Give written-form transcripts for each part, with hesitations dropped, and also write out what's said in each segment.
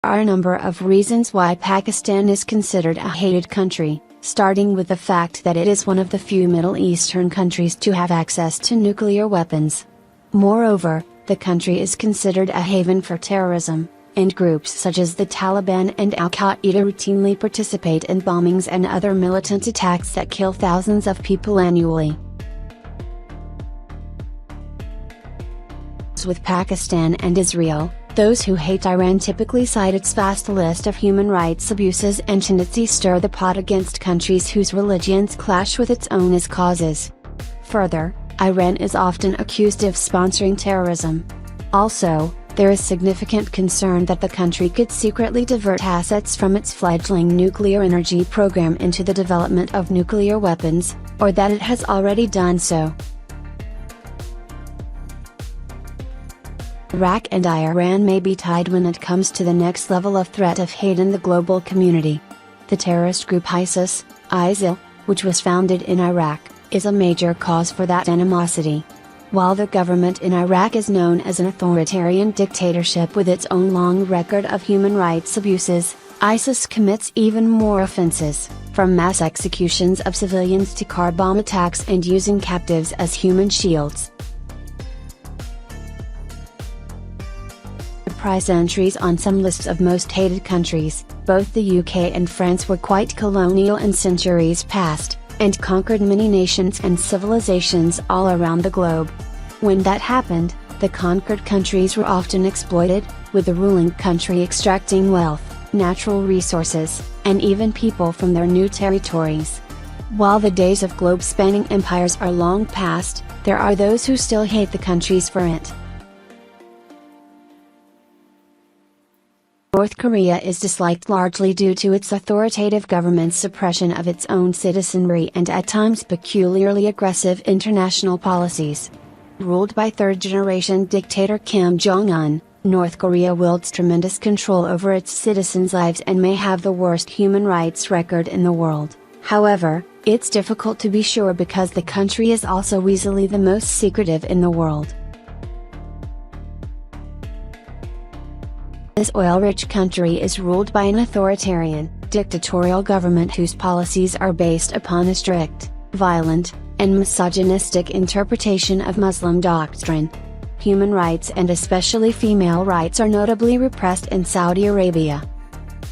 are a number of reasons why Pakistan is considered a hated country, starting with the fact that it is one of the few Middle Eastern countries to have access to nuclear weapons. Moreover, the country is considered a haven for terrorism, and groups such as the Taliban and Al-Qaeda routinely participate in bombings and other militant attacks that kill thousands of people annually. With Pakistan and Israel, those who hate Iran typically cite its vast list of human rights abuses and tendencies stir the pot against countries whose religions clash with its own as causes. Further, Iran is often accused of sponsoring terrorism. Also, there is significant concern that the country could secretly divert assets from its fledgling nuclear energy program into the development of nuclear weapons, or that it has already done so. Iraq and Iran may be tied when it comes to the next level of threat of hate in the global community. The terrorist group ISIL, which was founded in Iraq, is a major cause for that animosity. While the government in Iraq is known as an authoritarian dictatorship with its own long record of human rights abuses, ISIS commits even more offenses, from mass executions of civilians to car bomb attacks and using captives as human shields. Prize entries on some lists of most hated countries. Both the UK and France were quite colonial in centuries past, and conquered many nations and civilizations all around the globe. When that happened, the conquered countries were often exploited, with the ruling country extracting wealth, natural resources, and even people from their new territories. While the days of globe-spanning empires are long past, there are those who still hate the countries for it. North Korea is disliked largely due to its authoritative government's suppression of its own citizenry and at times peculiarly aggressive international policies. Ruled by third-generation dictator Kim Jong-un, North Korea wields tremendous control over its citizens' lives and may have the worst human rights record in the world. However, it's difficult to be sure because the country is also easily the most secretive in the world. This oil-rich country is ruled by an authoritarian, dictatorial government whose policies are based upon a strict, violent, and misogynistic interpretation of Muslim doctrine. Human rights and especially female rights are notably repressed in Saudi Arabia.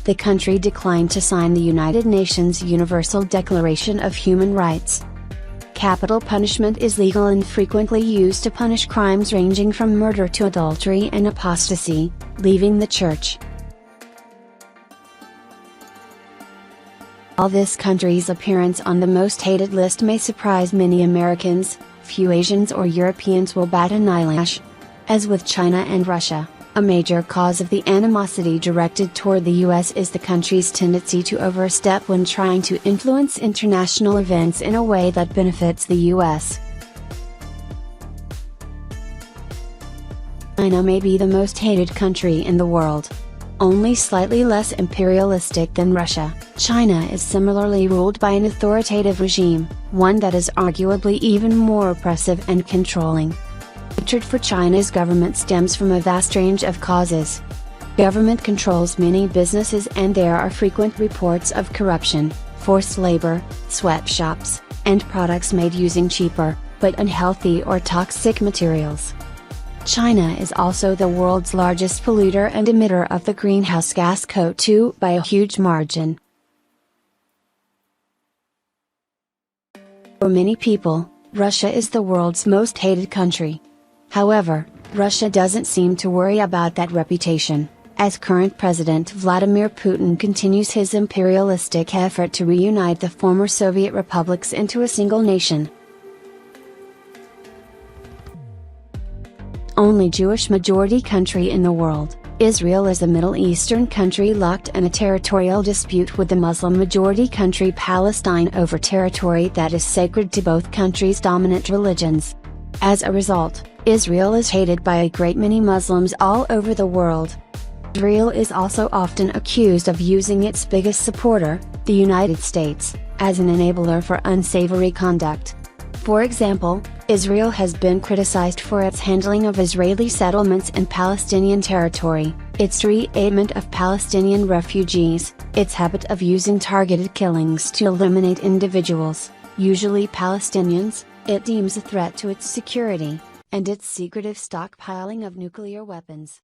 The country declined to sign the United Nations Universal Declaration of Human Rights. Capital punishment is legal and frequently used to punish crimes ranging from murder to adultery and apostasy, leaving the church. While this country's appearance on the most hated list may surprise many Americans, few Asians or Europeans will bat an eyelash. As with China and Russia, a major cause of the animosity directed toward the US is the country's tendency to overstep when trying to influence international events in a way that benefits the US. China may be the most hated country in the world. Only slightly less imperialistic than Russia, China is similarly ruled by an authoritative regime, one that is arguably even more oppressive and controlling. Hatred for China's government stems from a vast range of causes. Government controls many businesses and there are frequent reports of corruption, forced labor, sweatshops, and products made using cheaper, but unhealthy or toxic materials. China is also the world's largest polluter and emitter of the greenhouse gas CO2 by a huge margin. For many people, Russia is the world's most hated country. However, Russia doesn't seem to worry about that reputation, as current President Vladimir Putin continues his imperialistic effort to reunite the former Soviet republics into a single nation. Only Jewish-majority country in the world, Israel is a Middle Eastern country locked in a territorial dispute with the Muslim-majority country Palestine over territory that is sacred to both countries' dominant religions. As a result, Israel is hated by a great many Muslims all over the world. Israel is also often accused of using its biggest supporter, the United States, as an enabler for unsavory conduct. For example, Israel has been criticized for its handling of Israeli settlements in Palestinian territory, its treatment of Palestinian refugees, its habit of using targeted killings to eliminate individuals, usually Palestinians, it deems a threat to its security, and its secretive stockpiling of nuclear weapons.